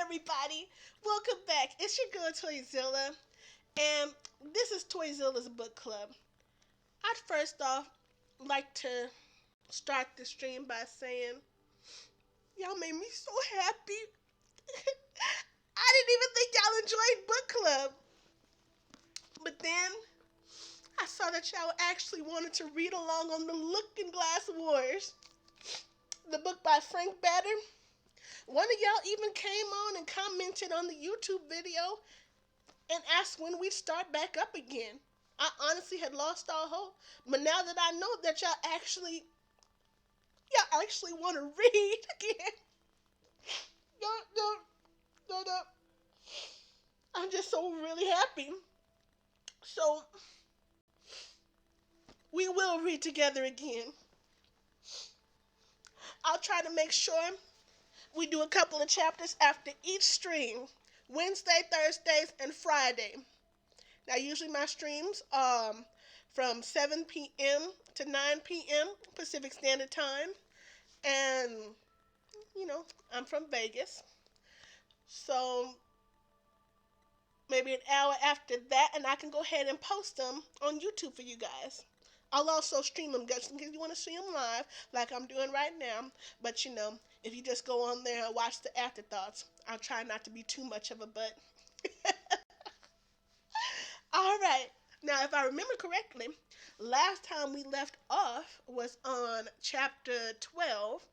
everybody. Welcome back. It's your girl Toyzilla, and this is Toyzilla's book club. I'd first off like to start the stream by saying, y'all made me so happy. I didn't even think y'all enjoyed book club. But then I saw that y'all actually wanted to read along on the Looking Glass Wars, the book by Frank Batter. One of y'all even came on and commented on the YouTube video and asked when we start back up again. I honestly had lost all hope, but now that I know that y'all actually want to read again, no, I'm just so really happy. So we will read together again. I'll try to make sure we do a couple of chapters after each stream. Wednesday, Thursdays, and Friday. Now, usually my streams from 7 p.m. to 9 p.m. Pacific Standard Time. And, I'm from Vegas. So, maybe an hour after that, and I can go ahead and post them on YouTube for you guys. I'll also stream them just in case you want to see them live, like I'm doing right now. But if you just go on there and watch the afterthoughts, I'll try not to be too much of a butt. All right. Now, if I remember correctly, last time we left off was on chapter 12.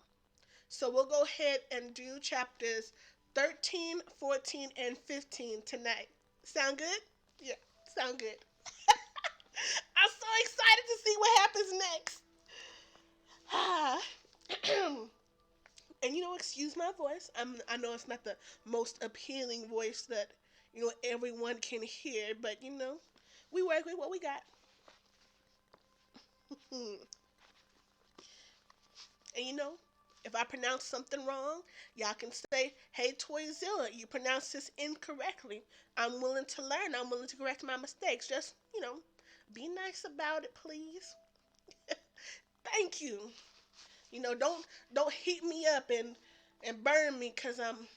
So we'll go ahead and do chapters 13, 14, and 15 tonight. Sound good? Yeah, sound good. I'm so excited to see what happens next. And excuse my voice. I know it's not the most appealing voice that everyone can hear, but we work with what we got. And if I pronounce something wrong, y'all can say, "Hey Toyzilla, you pronounced this incorrectly." I'm willing to learn. I'm willing to correct my mistakes. Just be nice about it, please. Thank you. Don't heat me up and burn me because I'm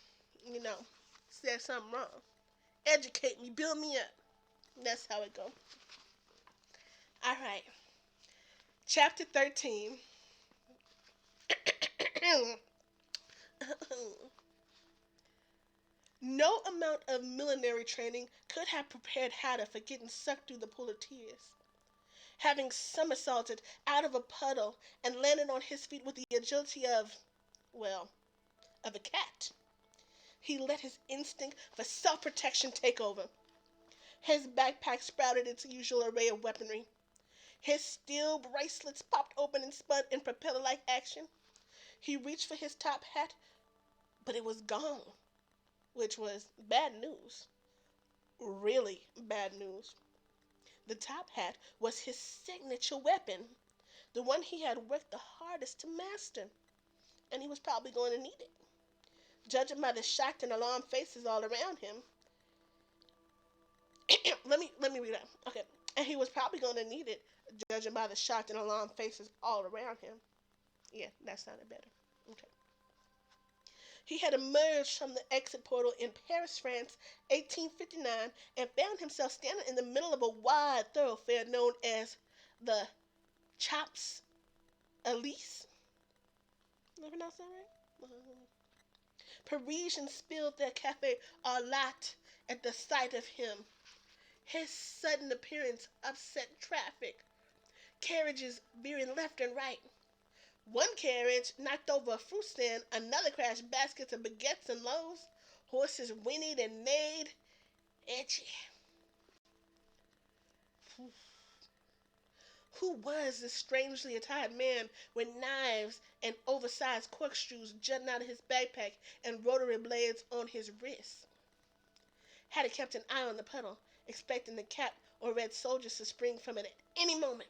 said something wrong. Educate me, build me up. That's how it goes. All right. Chapter 13. No amount of millinery training could have prepared Hatter for getting sucked through the pool of tears. Having somersaulted out of a puddle and landed on his feet with the agility of a cat, he let his instinct for self-protection take over. His backpack sprouted its usual array of weaponry. His steel bracelets popped open and spun in propeller-like action. He reached for his top hat, but it was gone, which was bad news. Really bad news. The top hat was his signature weapon, the one he had worked the hardest to master, and he was probably going to need it. Judging by the shocked and alarmed faces all around him. let me read that. Okay. And he was probably going to need it, judging by the shocked and alarmed faces all around him. Yeah, that sounded better. Okay. He had emerged from the exit portal in Paris, France, 1859, and found himself standing in the middle of a wide thoroughfare known as the Champs-Élysées. Did I pronounce that right? Parisians spilled their cafe au lait at the sight of him. His sudden appearance upset traffic. Carriages veering left and right. One carriage knocked over a fruit stand, another crashed baskets of baguettes and loaves. Horses whinnied and neighed. Etchy. Who was this strangely attired man with knives and oversized corkscrews jutting out of his backpack and rotary blades on his wrists? Hattie kept an eye on the puddle, expecting the Cap or Red soldiers to spring from it at any moment.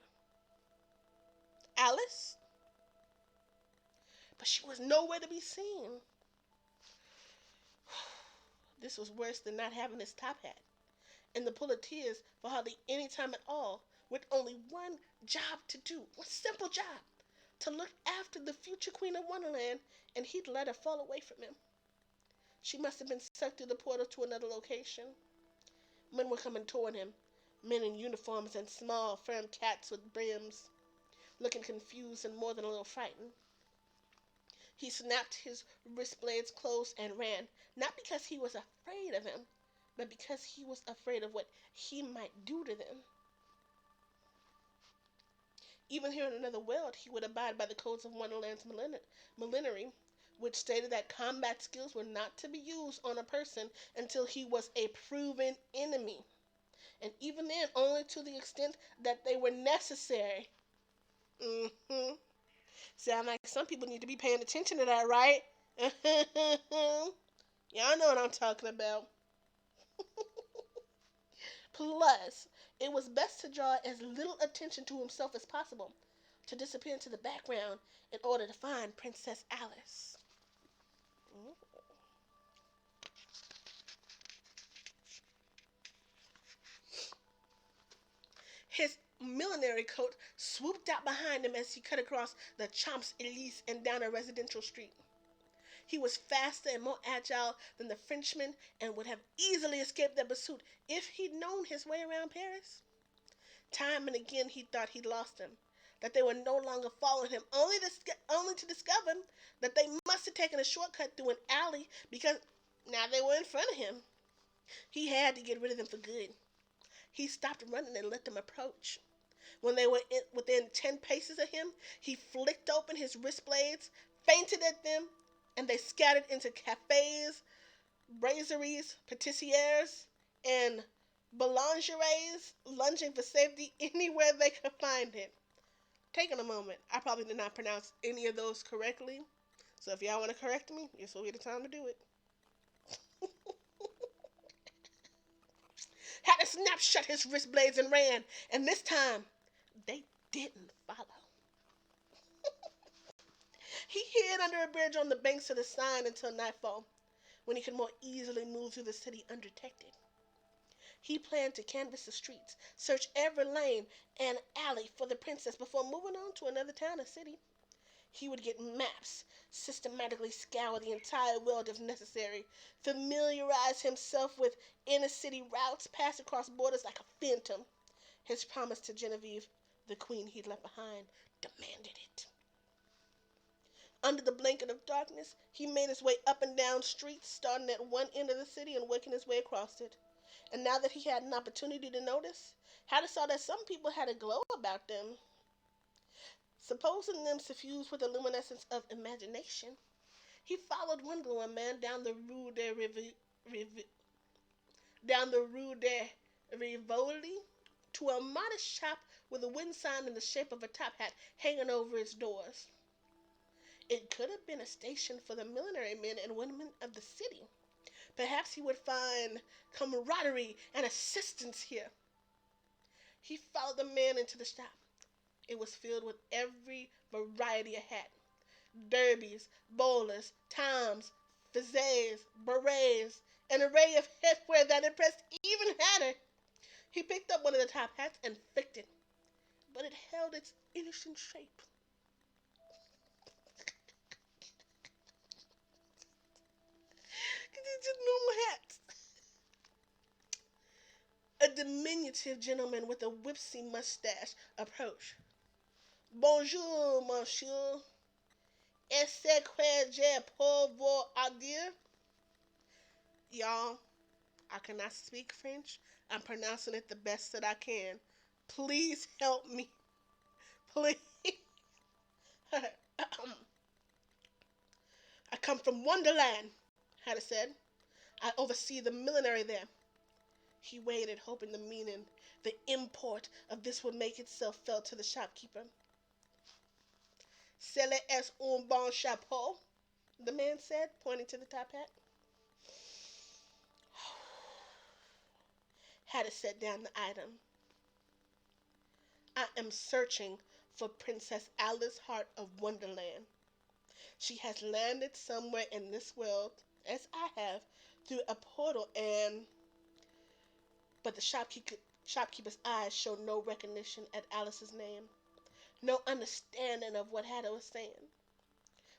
Alice? But she was nowhere to be seen. This was worse than not having his top hat, and the pool of tears for hardly any time at all, with only one job to do, one simple job, to look after the future Queen of Wonderland, and he'd let her fall away from him. She must have been sucked through the portal to another location. Men were coming toward him, men in uniforms and small, firm caps with brims, looking confused and more than a little frightened. He snapped his wrist blades closed and ran, not because he was afraid of him, but because he was afraid of what he might do to them. Even here in another world, he would abide by the codes of Wonderland's millenary, which stated that combat skills were not to be used on a person until he was a proven enemy, and even then only to the extent that they were necessary. Mm-hmm. Sound like some people need to be paying attention to that, right? Y'all know what I'm talking about. Plus, it was best to draw as little attention to himself as possible, to disappear into the background in order to find Princess Alice. His millinery coat swooped out behind him as he cut across the Champs-Élysées and down a residential street. He was faster and more agile than the Frenchman and would have easily escaped their pursuit if he'd known his way around Paris. Time and again he thought he'd lost him, that they were no longer following him, only to discover that they must have taken a shortcut through an alley because now they were in front of him. He had to get rid of them for good. He stopped running and let them approach. When they were within 10 paces of him, he flicked open his wrist blades, feinted at them, and they scattered into cafes, brasseries, patissières, and boulangeries, lunging for safety anywhere they could find it. Taking a moment, I probably did not pronounce any of those correctly, so if y'all want to correct me, this will be the time to do it. Had to snap shut his wrist blades and ran, and this time they didn't follow. He hid under a bridge on the banks of the Seine until nightfall, when he could more easily move through the city undetected. He planned to canvass the streets, search every lane and alley for the princess before moving on to another town or city. He would get maps, systematically scour the entire world if necessary, familiarize himself with inner city routes, pass across borders like a phantom. His promise to Genevieve, the queen he'd left behind, demanded it. Under the blanket of darkness, he made his way up and down streets, starting at one end of the city and working his way across it. And now that he had an opportunity to notice, Hatter saw that some people had a glow about them. Supposing them suffused with the luminescence of imagination, he followed one glowing man down the Rue de Rivoli to a modest shop with a wooden sign in the shape of a top hat hanging over its doors. It could have been a station for the millinery men and women of the city. Perhaps he would find camaraderie and assistance here. He followed the man into the shop. It was filled with every variety of hat. Derbies, bowlers, toms, fezes, berets, an array of headwear that impressed even Hatter. He picked up one of the top hats and flicked it, but it held its innocent shape. It's just normal hats. A diminutive gentleman with a whipsy mustache approached. Bonjour, monsieur. Est-ce que je peux vous aider? Y'all, I cannot speak French. I'm pronouncing it the best that I can. Please help me. Please. I come from Wonderland, Hatter said. I oversee the millinery there. He waited, hoping the meaning, the import of this would make itself felt to the shopkeeper. Cela est un bon chapeau, the man said, pointing to the top hat. Hatter set down the item. I am searching for Princess Alice Heart of Wonderland. She has landed somewhere in this world, as I have, through a portal and... But the shopkeeper's eyes showed no recognition at Alice's name, no understanding of what Hatter was saying.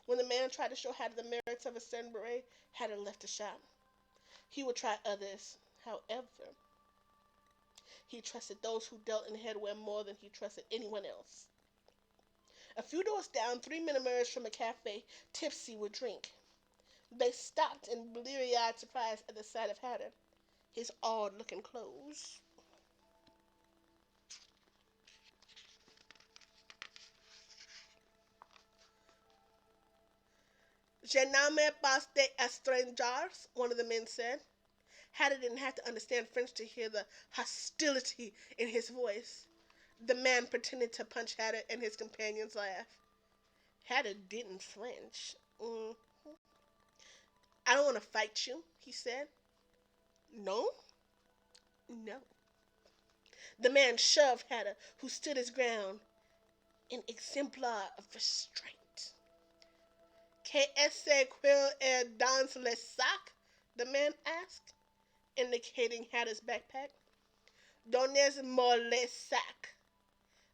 When the man tried to show Hatter the merits of a certain beret, Hatter left the shop. He would try others. However, he trusted those who dealt in headwear more than he trusted anyone else. A few doors down, three men emerged from a cafe, tipsy with drink. They stopped in bleary-eyed surprise at the sight of Hatter, his odd-looking clothes. Je n'aime pas des étrangers, one of the men said. Hatter didn't have to understand French to hear the hostility in his voice. The man pretended to punch Hatter, and his companions laughed. Hatter didn't flinch. I don't want to fight you, he said. No? No. The man shoved Hatter, who stood his ground, an exemplar of restraint. Qu'est-ce qu'il est dans le sac? The man asked, indicating Hatter's backpack. Donnez-moi le sac.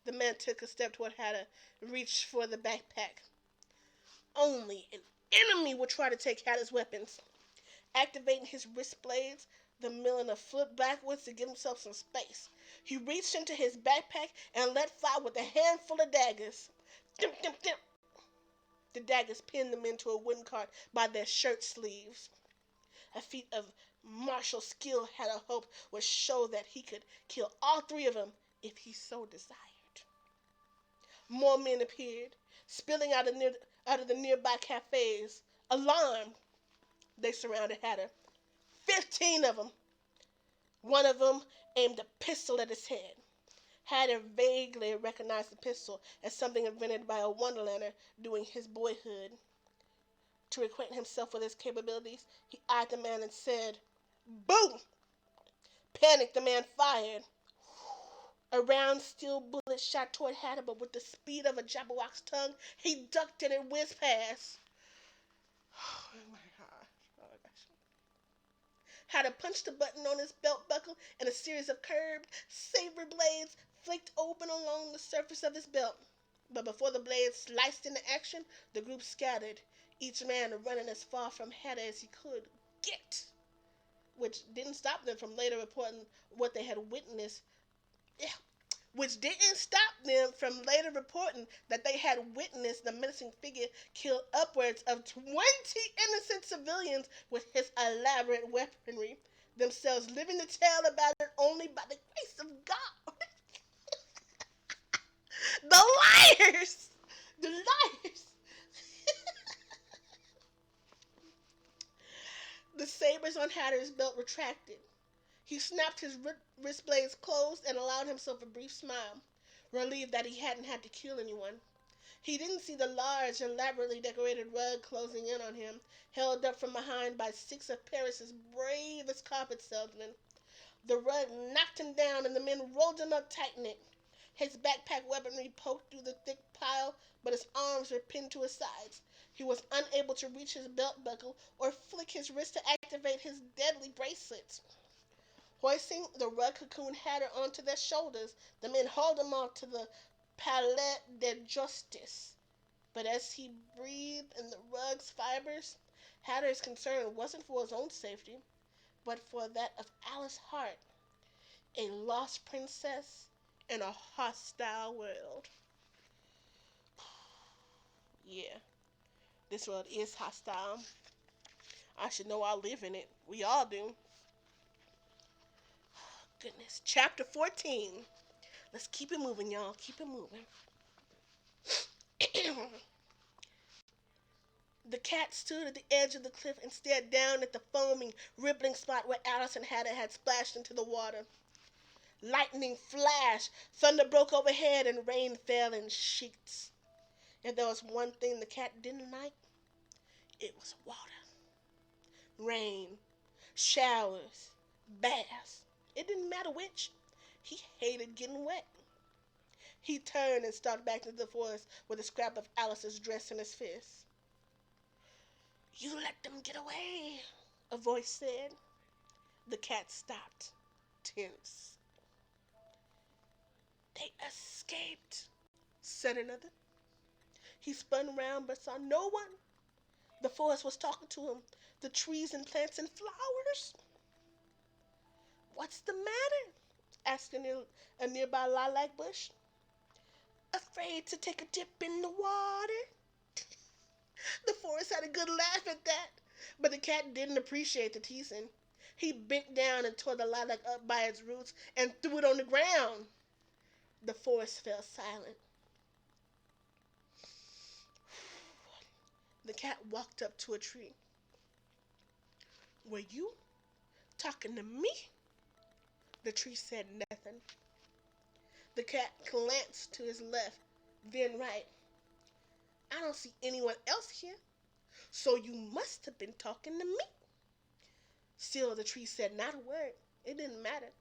The man took a step toward Hatter, reached for the backpack. Only an enemy would try to take Hatter's weapons. Activating his wrist blades, the milliner flipped backwards to give himself some space. He reached into his backpack and let fly with a handful of daggers. Dim, dim, dim. The daggers pinned them into a wooden cart by their shirt sleeves. A feat of martial skill Hatter hoped would show that he could kill all three of them if he so desired. More men appeared, spilling out of the nearby cafes. Alarmed, they surrounded Hatter. 15 of them. One of them aimed a pistol at his head. Hatter vaguely recognized the pistol as something invented by a Wonderlander during his boyhood. To acquaint himself with his capabilities, he eyed the man and said, "Boom!" Panicked, the man fired. A round steel bullet shot toward Hatter, but with the speed of a Jabberwock's tongue, he ducked and it whizzed past. Oh my god. Oh my gosh. Hatter punched the button on his belt buckle, and a series of curved saber blades flicked open along the surface of his belt. But before the blades sliced into action, the group scattered, each man running as far from Hatter as he could get, which didn't stop them from later reporting what they had witnessed. Which didn't stop them from later reporting that they had witnessed the menacing figure kill upwards of 20 innocent civilians with his elaborate weaponry, themselves living to tell about it only by the grace of God. The liars! The liars! The sabers on Hatter's belt retracted. He snapped his wrist blades closed and allowed himself a brief smile, relieved that he hadn't had to kill anyone. He didn't see the large, elaborately decorated rug closing in on him, held up from behind by 6 of Paris's bravest carpet salesmen. The rug knocked him down and the men rolled him up tight-knit. His backpack weaponry poked through the thick pile, but his arms were pinned to his sides. He was unable to reach his belt buckle or flick his wrist to activate his deadly bracelets. Hoisting the rug cocoon Hatter onto their shoulders, the men hauled him off to the Palais de Justice. But as he breathed in the rug's fibers, Hatter's concern wasn't for his own safety, but for that of Alice Hart, a lost princess in a hostile world. Yeah, this world is hostile. I should know I live in it. We all do. Goodness. Chapter 14. Let's keep it moving, y'all. Keep it moving. The cat stood at the edge of the cliff and stared down at the foaming, rippling spot where Alice and Hatter had splashed into the water. Lightning flashed, thunder broke overhead, and rain fell in sheets. If there was one thing the cat didn't like, it was water. Rain, showers, baths. It didn't matter which. He hated getting wet. He turned and stalked back into the forest with a scrap of Alice's dress in his fist. "You let them get away," a voice said. The cat stopped, tense. "They escaped," said another. He spun around but saw no one. The forest was talking to him, the trees and plants and flowers. "What's the matter?" asked a nearby lilac bush. "Afraid to take a dip in the water." The forest had a good laugh at that, but the cat didn't appreciate the teasing. He bent down and tore the lilac up by its roots and threw it on the ground. The forest fell silent. The cat walked up to a tree. "Were you talking to me?" The tree said nothing. The cat glanced to his left, then right. "I don't see anyone else here, so you must have been talking to me." Still, the tree said not a word. It didn't matter.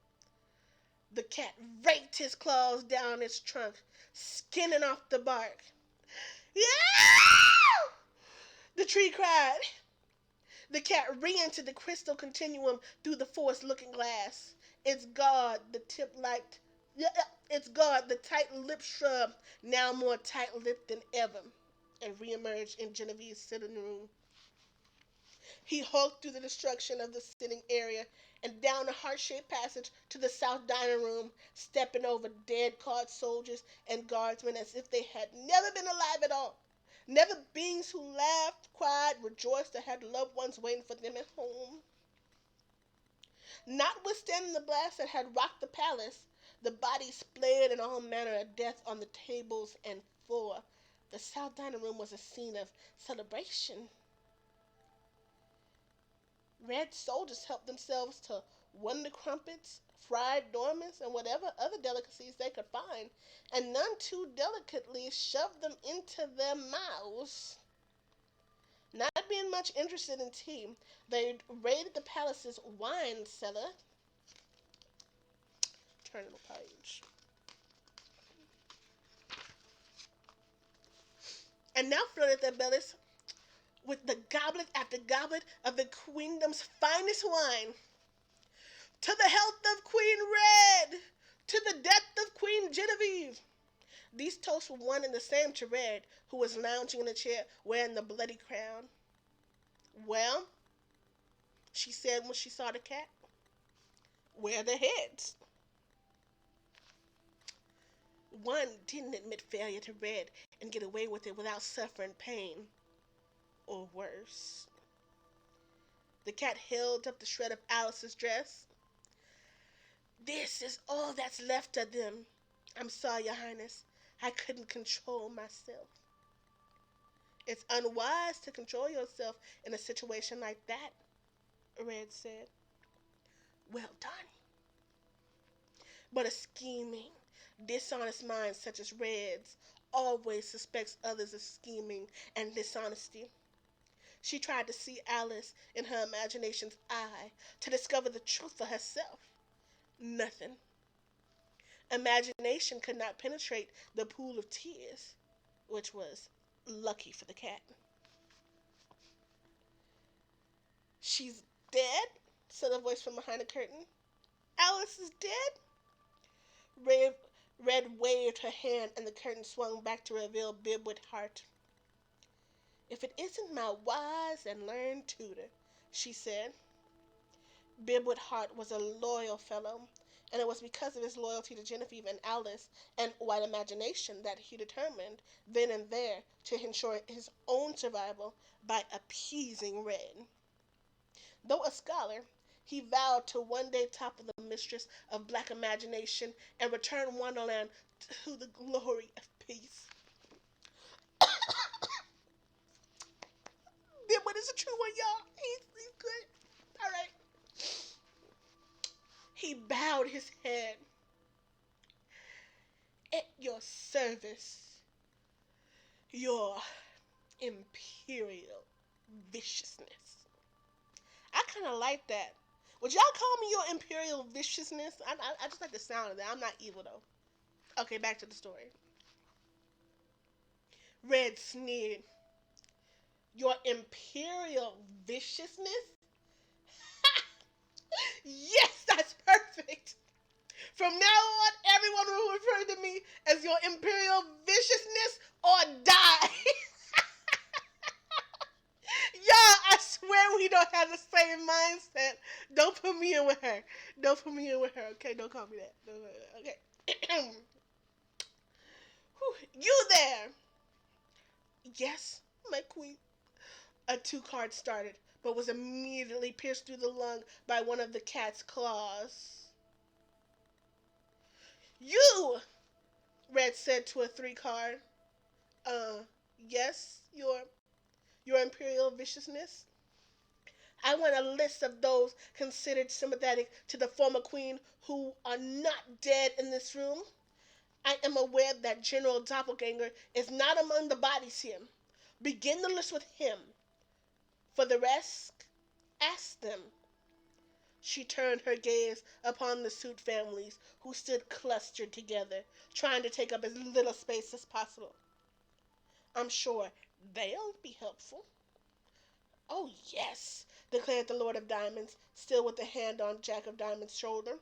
The cat raked his claws down its trunk, skinning off the bark. "Yeah!" the tree cried. The cat re-entered the crystal continuum through the forest looking glass. Its guard, the tight-lipped shrub, now more tight-lipped than ever, and re-emerged in Genevieve's sitting room. He hulked through the destruction of the sitting area and down a heart-shaped passage to the south dining room, stepping over dead card soldiers and guardsmen as if they had never been alive at all. Never beings who laughed, cried, rejoiced, or had loved ones waiting for them at home. Notwithstanding the blast that had rocked the palace, the bodies splayed in all manner of death on the tables and floor, the south dining room was a scene of celebration. Red soldiers helped themselves to wonder crumpets, fried dormice, and whatever other delicacies they could find, and none too delicately shoved them into their mouths. Not being much interested in tea, they raided the palace's wine cellar. Turn the page. And now flooded their bellies with the goblet after goblet of the queendom's finest wine. "To the health of Queen Red! To the death of Queen Genevieve!" These toasts were one and the same to Red, who was lounging in a chair wearing the bloody crown. "Well," she said when she saw the cat, "where are their heads?" One didn't admit failure to Red and get away with it without suffering pain, or worse. The cat held up the shred of Alice's dress. "This is all that's left of them. I'm sorry, Your Highness. I couldn't control myself." "It's unwise to control yourself in a situation like that," Red said. "Well done." But a scheming, dishonest mind such as Red's always suspects others of scheming and dishonesty. She tried to see Alice in her imagination's eye, to discover the truth for herself. Nothing. Imagination could not penetrate the pool of tears, which was lucky for the cat. "She's dead?" said a voice from behind the curtain. "Alice is dead?" Red waved her hand and the curtain swung back to reveal Bibwood Hart. "If it isn't my wise and learned tutor," she said. Bibwood Hart was a loyal fellow, and it was because of his loyalty to Genevieve and Alice and white imagination that he determined, then and there, to ensure his own survival by appeasing Red. Though a scholar, he vowed to one day topple the mistress of black imagination and return Wonderland to the glory of peace. Bibwood is a true one, y'all. He's good. All right. He bowed his head. "At your service, your imperial viciousness." I kind of like that. Would y'all call me your imperial viciousness? I just like the sound of that. I'm not evil, though. Okay, back to the story. Red sneered. "Your imperial viciousness?" "Yes, that's perfect. From now on, everyone will refer to me as your imperial viciousness or die." same mindset. Don't put me in with her. Don't put me in with her. Okay, don't call me that. Okay. You there? Yes, my queen. A two-card started, but was immediately pierced through the lung by one of the cat's claws. You, Red said to a three-card. Uh, yes, your imperial viciousness. I want a list of those considered sympathetic to the former queen who are not dead in this room. I am aware that General Doppelganger is not among the bodies here. Begin the list with him. For the rest, ask them. She turned her gaze upon the suit families who stood clustered together, trying to take up as little space as possible. I'm sure they'll be helpful. Oh, yes, declared the Lord of Diamonds, still with a hand on Jack of Diamonds' shoulder.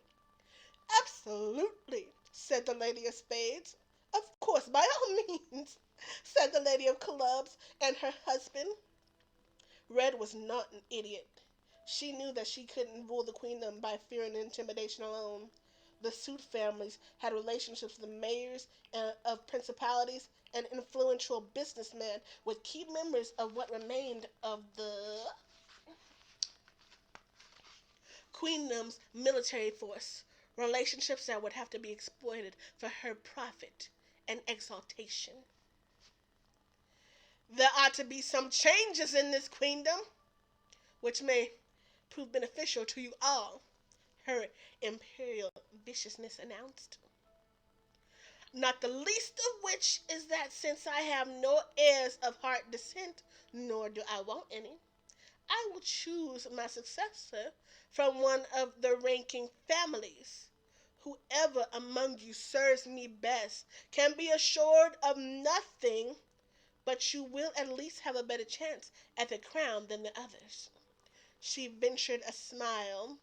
Absolutely, said the Lady of Spades. Of course, by all means, said the Lady of Clubs and her husband. Red was not an idiot. She knew that she couldn't rule the queendom by fear and intimidation alone. The suit families had relationships with the mayors of principalities and influential businessmen with key members of what remained of the queendom's military force, relationships that would have to be exploited for her profit and exaltation. There ought to be some changes in this queendom, which may prove beneficial to you all, her imperial viciousness announced. Not the least of which is that since I have no heirs of heart descent, nor do I want any, I will choose my successor from one of the ranking families. Whoever among you serves me best can be assured of nothing, but you will at least have a better chance at the crown than the others. She ventured a smile,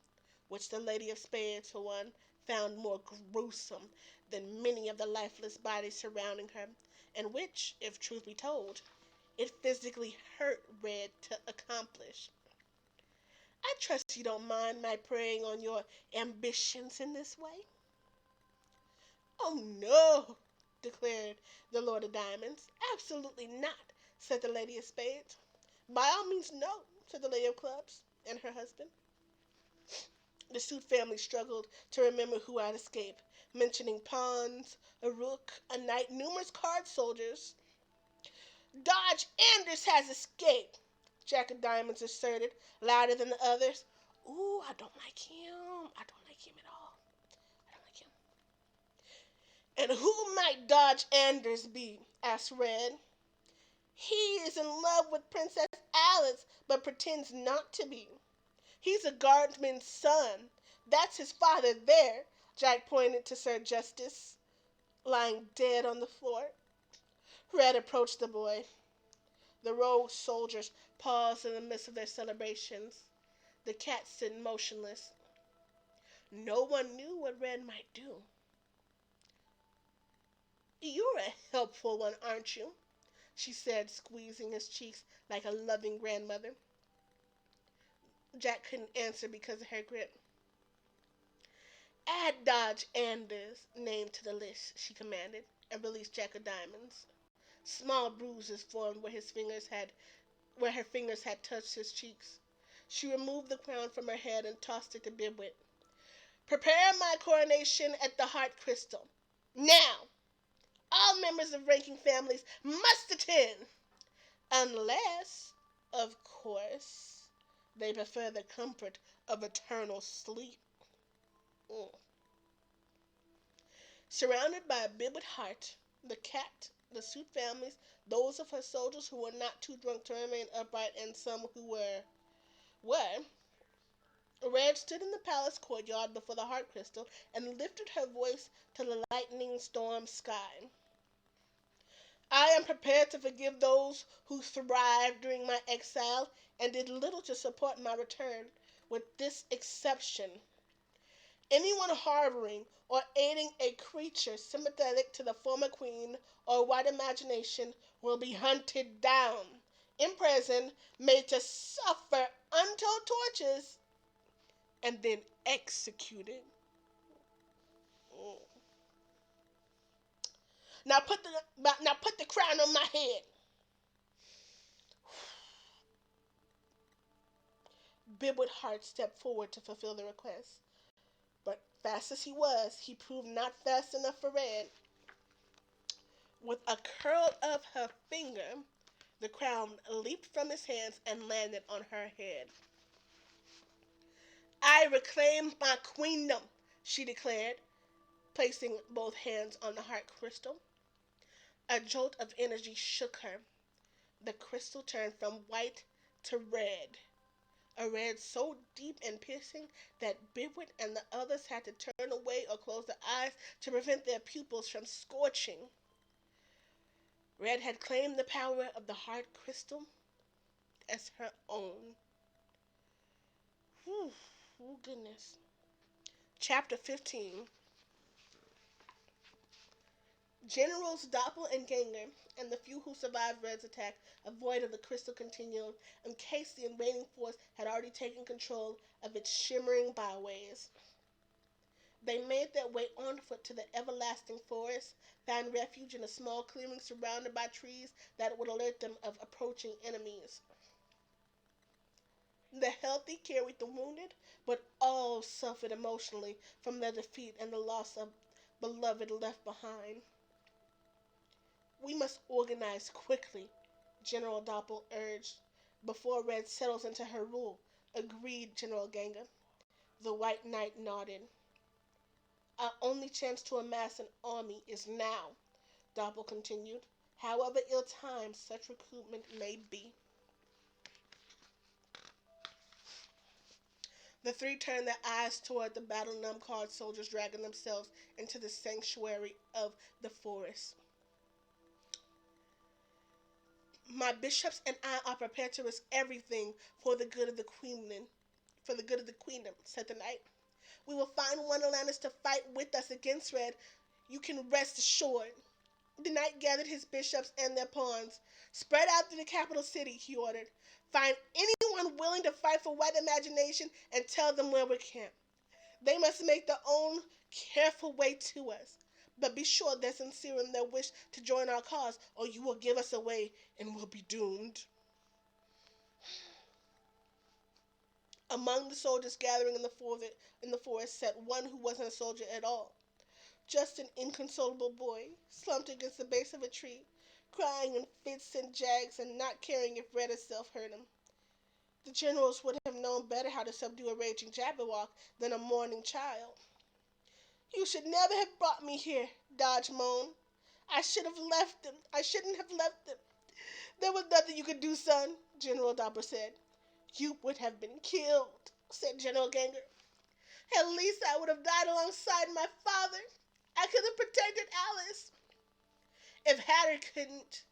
which the Lady of Spades, for one, found more gruesome than many of the lifeless bodies surrounding her, and which, if truth be told, it physically hurt Red to accomplish. I trust you don't mind my preying on your ambitions in this way. Oh, no, declared the Lord of Diamonds. Absolutely not, said the Lady of Spades. By all means, no, said the Lady of Clubs and her husband. The suit family struggled to remember who had escaped, mentioning pawns, a rook, a knight, numerous card soldiers. Dodge Anders has escaped, Jack of Diamonds asserted, louder than the others. Ooh, I don't like him. I don't like him at all. I don't like him. And who might Dodge Anders be? Asked Red. He is in love with Princess Alice, but pretends not to be. He's a guardsman's son. That's his father there. Jack pointed to Sir Justice, lying dead on the floor. Red approached the boy. The rogue soldiers paused in the midst of their celebrations. The cat stood motionless. No one knew what Red might do. You're a helpful one, aren't you? She said, squeezing his cheeks like a loving grandmother. Jack couldn't answer because of her grip. Add Dodge Anders' name to the list, she commanded, and released Jack of Diamonds. Small bruises formed where her fingers had touched his cheeks. She removed the crown from her head and tossed it to Bibwit. Prepare my coronation at the Heart Crystal. Now, all members of ranking families must attend, unless, of course, they prefer the comfort of eternal sleep. Mm. Surrounded by a Bibwit heart, the cat, the suit families, those of her soldiers who were not too drunk to remain upright, and some who were. Red stood in the palace courtyard before the heart crystal and lifted her voice to the lightning storm sky. I am prepared to forgive those who thrived during my exile and did little to support my return, with this exception. Anyone harboring or aiding a creature sympathetic to the former queen or white imagination will be hunted down imprisoned, made to suffer untold tortures, and then executed. Mm. Now put the crown on my head. Bibwood Hart stepped forward to fulfill the request. But fast as he was, he proved not fast enough for Red. With a curl of her finger, the crown leaped from his hands and landed on her head. I reclaim my queendom, she declared, placing both hands on the heart crystal. A jolt of energy shook her. The crystal turned from white to red, a red so deep and piercing that Bidwit and the others had to turn away or close their eyes to prevent their pupils from scorching. Red had claimed the power of the heart crystal as her own. Whew, oh goodness. Chapter 15. Generals Doppel and Ganger and the few who survived Red's attack avoided the crystal continuum in case the invading force had already taken control of its shimmering byways. They made their way on foot to the everlasting forest, found refuge in a small clearing surrounded by trees that would alert them of approaching enemies. The healthy carried the wounded, but all suffered emotionally from their defeat and the loss of beloved left behind. We must organize quickly, General Doppel urged, before Red settles into her rule. Agreed, General Ganger. The White Knight nodded. Our only chance to amass an army is now, Doppel continued, however ill-timed such recruitment may be. The three turned their eyes toward the battle-numbed card soldiers dragging themselves into the sanctuary of the forest. My bishops and I are prepared to risk everything for the good of the queendom, said the knight. We will find Wonderlanders to fight with us against Red. You can rest assured. The knight gathered his bishops and their pawns. Spread out through the capital city, he ordered. Find anyone willing to fight for white imagination and tell them where we're camped. They must make their own careful way to us. But be sure they're sincere in their wish to join our cause, or you will give us away and we'll be doomed. Among the soldiers gathering in the forest sat one who wasn't a soldier at all. Just an inconsolable boy, slumped against the base of a tree, crying in fits and jags and not caring if Red itself hurt him. The generals would have known better how to subdue a raging Jabberwock than a mourning child. You should never have brought me here, Dodge moaned. I shouldn't have left them. There was nothing you could do, son, General Dobber said. You would have been killed, said General Ganger. At least I would have died alongside my father. I could have protected Alice. If Hatter couldn't,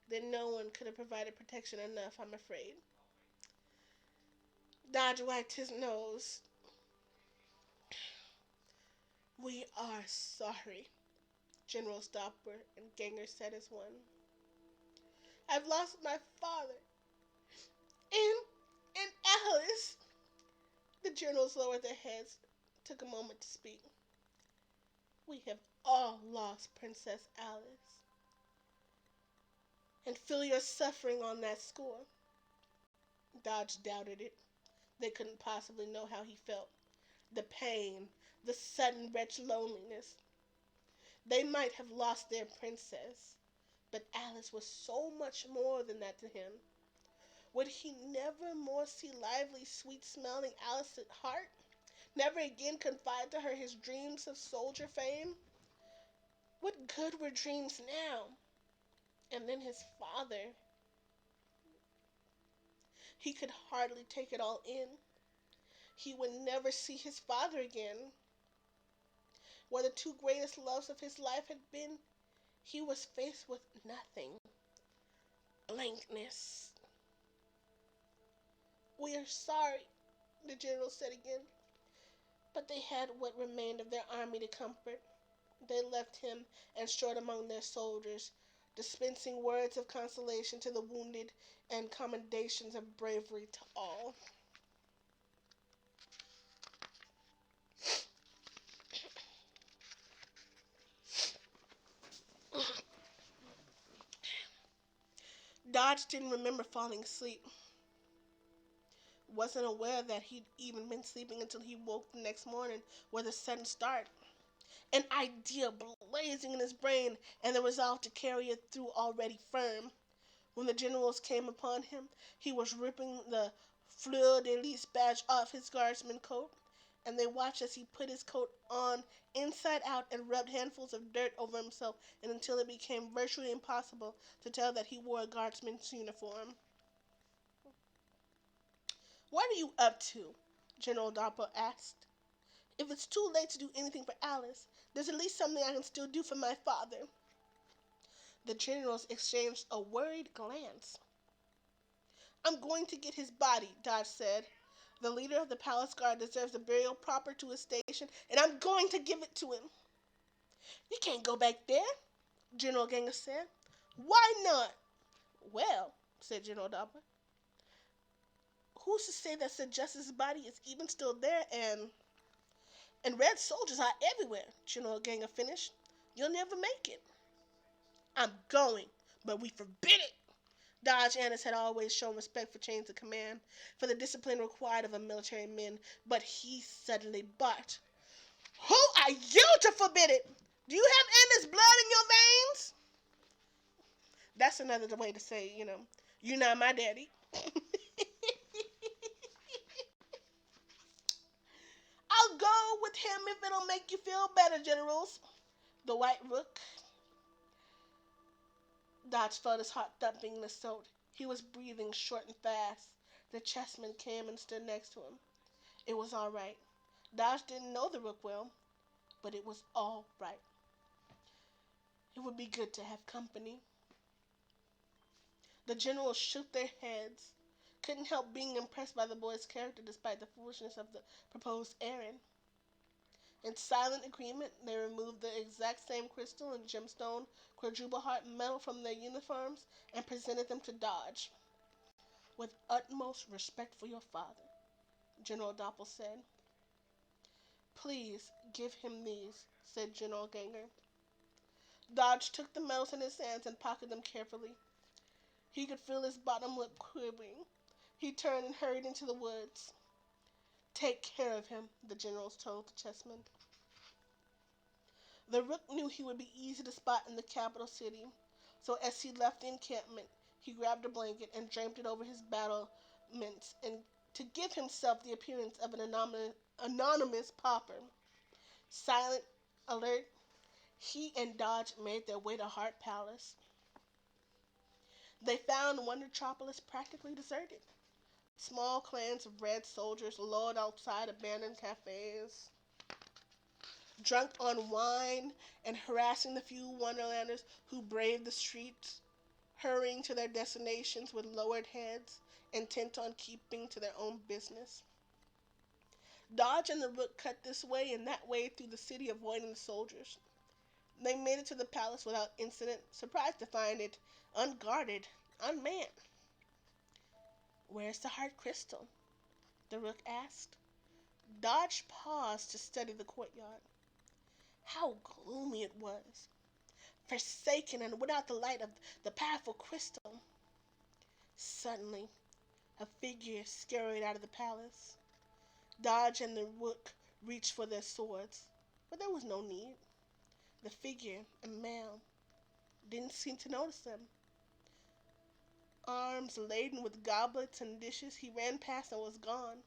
then no one could have provided protection enough, I'm afraid. Dodge wiped his nose. We are sorry, Generals Doppler and Ganger said as one. I've lost my father. And Alice. The generals lowered their heads, took a moment to speak. We have all lost Princess Alice. And feel your suffering on that score. Dodge doubted it. They couldn't possibly know how he felt. The pain, the sudden wretched loneliness. They might have lost their princess, but Alice was so much more than that to him. Would he never more see lively, sweet-smelling Alice at heart? Never again confide to her his dreams of soldier fame? What good were dreams now? And then his father. He could hardly take it all in. He would never see his father again. Where the two greatest loves of his life had been, he was faced with nothing. Blankness. We are sorry, the general said again. But they had what remained of their army to comfort. They left him and strode among their soldiers, dispensing words of consolation to the wounded and commendations of bravery to all. Dodge didn't remember falling asleep, wasn't aware that he'd even been sleeping until he woke the next morning with a sudden start, an idea blazing in his brain and the resolve to carry it through already firm. When the generals came upon him, he was ripping the fleur de lis badge off his guardsman coat, and they watched as he put his coat on inside out and rubbed handfuls of dirt over himself and until it became virtually impossible to tell that he wore a guardsman's uniform. "What are you up to?" General Doppel asked. "If it's too late to do anything for Alice, there's at least something I can still do for my father." The generals exchanged a worried glance. "I'm going to get his body," Dodge said. "The leader of the palace guard deserves a burial proper to his station, and I'm going to give it to him." "You can't go back there," General Ganger said. "Why not?" "Well," said General Doppler, "who's to say that Sir Justice's body is even still there, and red soldiers are everywhere," General Ganger finished. "You'll never make it." "I'm going, but we forbid it." Dodge Annis had always shown respect for chains of command, for the discipline required of a military man, but he suddenly barked. "Who are you to forbid it? Do you have Annis blood in your veins?" That's another way to say, you're not my daddy. "I'll go with him if it'll make you feel better, generals." The White Rook. Dodge felt his heart thumping in his throat. He was breathing short and fast. The chessman came and stood next to him. It was all right. Dodge didn't know the Rook well, but it was all right. It would be good to have company. The generals shook their heads, couldn't help being impressed by the boy's character despite the foolishness of the proposed errand. In silent agreement, they removed the exact same crystal and gemstone quadruple heart medal from their uniforms and presented them to Dodge. "With utmost respect for your father," General Doppel said. "Please give him these," said General Ganger. Dodge took the medals in his hands and pocketed them carefully. He could feel his bottom lip quivering. He turned and hurried into the woods. "Take care of him," the generals told the chessmen. The Rook knew he would be easy to spot in the capital city, so as he left the encampment, he grabbed a blanket and draped it over his battlements and to give himself the appearance of an anonymous pauper. Silent, alert, he and Dodge made their way to Hart Palace. They found Wondertropolis practically deserted. Small clans of red soldiers lolled outside abandoned cafes, drunk on wine and harassing the few Wonderlanders who braved the streets, hurrying to their destinations with lowered heads, intent on keeping to their own business. Dodge and the Rook cut this way and that way through the city, avoiding the soldiers. They made it to the palace without incident, surprised to find it unguarded, unmanned. "Where's the heart crystal?" the Rook asked. Dodge paused to study the courtyard. How gloomy it was, forsaken and without the light of the powerful crystal. Suddenly, a figure scurried out of the palace. Dodge and the Rook reached for their swords, but there was no need. The figure, a male, didn't seem to notice them. Arms laden with goblets and dishes, he ran past and was gone.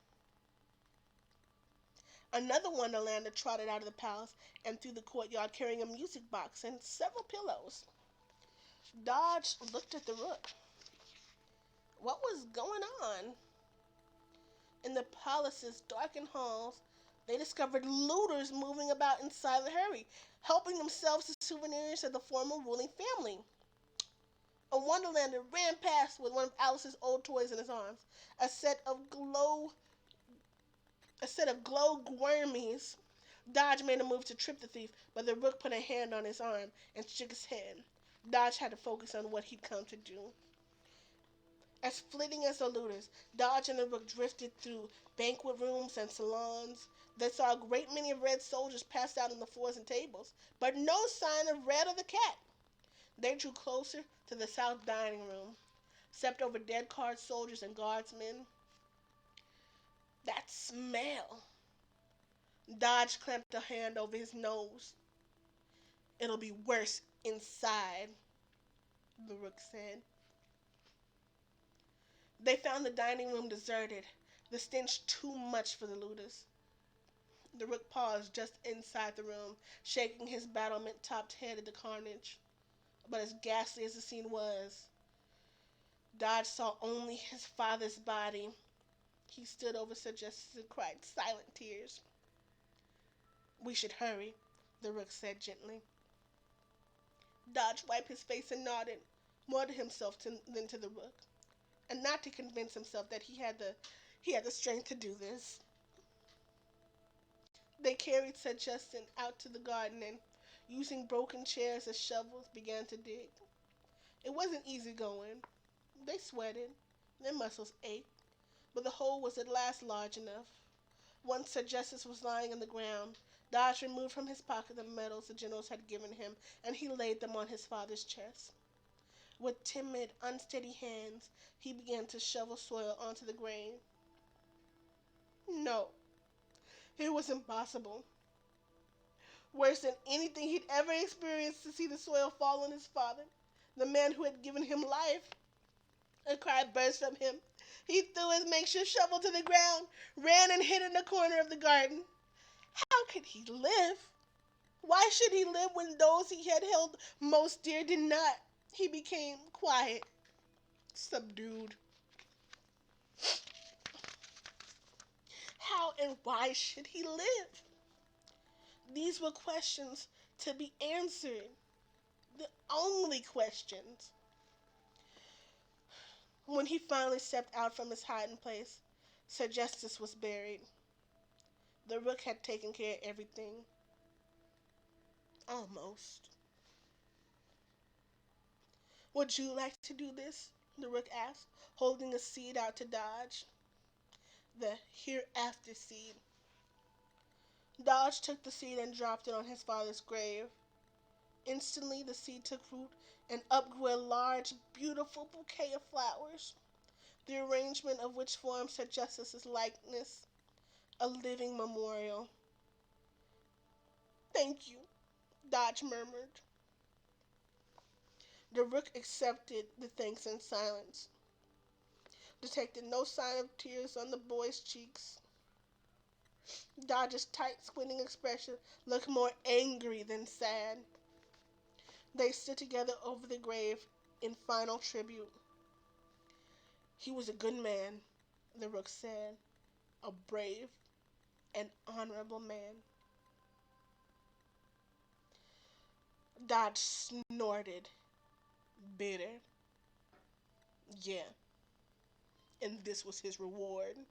Another Wonderlander trotted out of the palace and through the courtyard carrying a music box and several pillows. Dodge looked at the Rook. What was going on? In the palace's darkened halls, they discovered looters moving about in silent hurry, helping themselves to souvenirs of the former ruling family. A Wonderlander ran past with one of Alice's old toys in his arms, a set of glow wormies. Dodge made a move to trip the thief, but the Rook put a hand on his arm and shook his head. Dodge had to focus on what he'd come to do. As flitting as the looters, Dodge and the Rook drifted through banquet rooms and salons. They saw a great many red soldiers passed out on the floors and tables, but no sign of Red or the cat. They drew closer to the south dining room, stepped over dead guard soldiers and guardsmen. That smell! Dodge clamped a hand over his nose. It'll be worse inside, the Rook said. They found the dining room deserted, the stench too much for the looters. The Rook paused just inside the room, shaking his battlement-topped head at the carnage. But as ghastly as the scene was, Dodge saw only his father's body. He stood over Sir Justice and cried silent tears. "We should hurry," the Rook said gently. Dodge wiped his face and nodded, more to himself than to the Rook, and not to convince himself that he had the strength to do this. They carried Sir Justin out to the garden and, using broken chairs as shovels, began to dig. It wasn't easy going. They sweated, their muscles ached, but the hole was at last large enough. Once Sir Justice was lying on the ground, Dodge removed from his pocket the medals the generals had given him, and he laid them on his father's chest. With timid, unsteady hands, he began to shovel soil onto the grave. No, it was impossible. Worse than anything he'd ever experienced to see the soil fall on his father, the man who had given him life. A cry burst from him. He threw his makeshift shovel to the ground, ran and hid in the corner of the garden. How could he live? Why should he live when those he had held most dear did not? He became quiet, subdued. How and why should he live? These were questions to be answered, the only questions. When he finally stepped out from his hiding place, Sir Justice was buried. The Rook had taken care of everything. Almost. "Would you like to do this?" the Rook asked, holding a seed out to Dodge. The hereafter seed. Dodge took the seed and dropped it on his father's grave. Instantly, the seed took root and up grew a large, beautiful bouquet of flowers, the arrangement of which formed Sir Justice's likeness, a living memorial. "Thank you," Dodge murmured. The Rook accepted the thanks in silence, detected no sign of tears on the boy's cheeks. Dodge's tight, squinting expression looked more angry than sad. They stood together over the grave in final tribute. "He was a good man," the Rook said, "a brave and honorable man." Dodge snorted, bitter. Yeah, and this was his reward.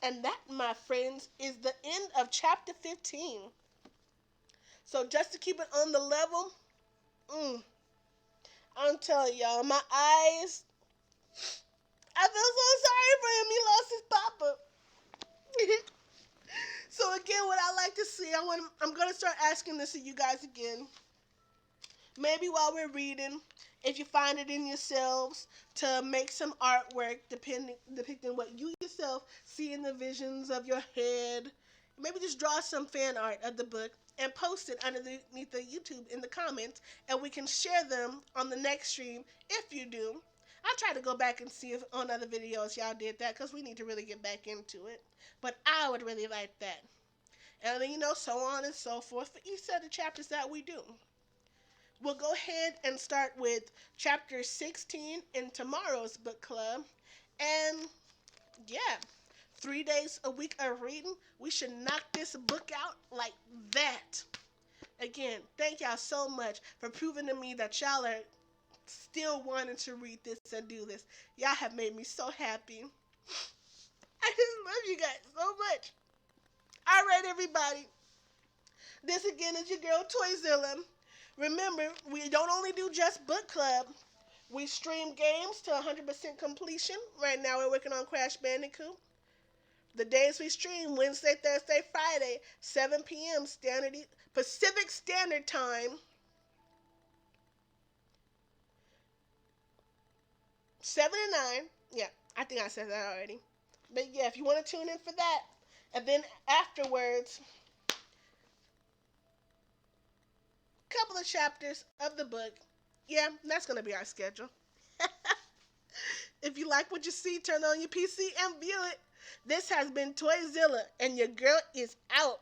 And that, my friends, is the end of chapter 15. So just to keep it on the level, I'm telling y'all, my eyes, I feel so sorry for him. He lost his papa. So again, what I like to see, I'm going to start asking this of you guys again. Maybe while we're reading, if you find it in yourselves to make some artwork depicting what you yourself see in the visions of your head. Maybe just draw some fan art of the book and post it underneath the YouTube in the comments, and we can share them on the next stream if you do. I'll try to go back and see if on other videos y'all did that, because we need to really get back into it. But I would really like that. And then, so on and so forth for each of the chapters that we do. We'll go ahead and start with chapter 16 in tomorrow's book club. And yeah, 3 days a week of reading. We should knock this book out like that. Again, thank y'all so much for proving to me that y'all are still wanting to read this and do this. Y'all have made me so happy. I just love you guys so much. All right, everybody. This again is your girl Toyzilla. Remember, we don't only do just book club. We stream games to 100% completion. Right now, we're working on Crash Bandicoot. The days we stream Wednesday, Thursday, Friday, 7 p.m. Pacific Standard Time. 7 to 9. Yeah, I think I said that already. But yeah, if you want to tune in for that, and then afterwards, a couple of chapters of the book. Yeah, that's gonna be our schedule. If you like what you see, turn on your PC and view it. This has been Toyzilla, and your girl is out.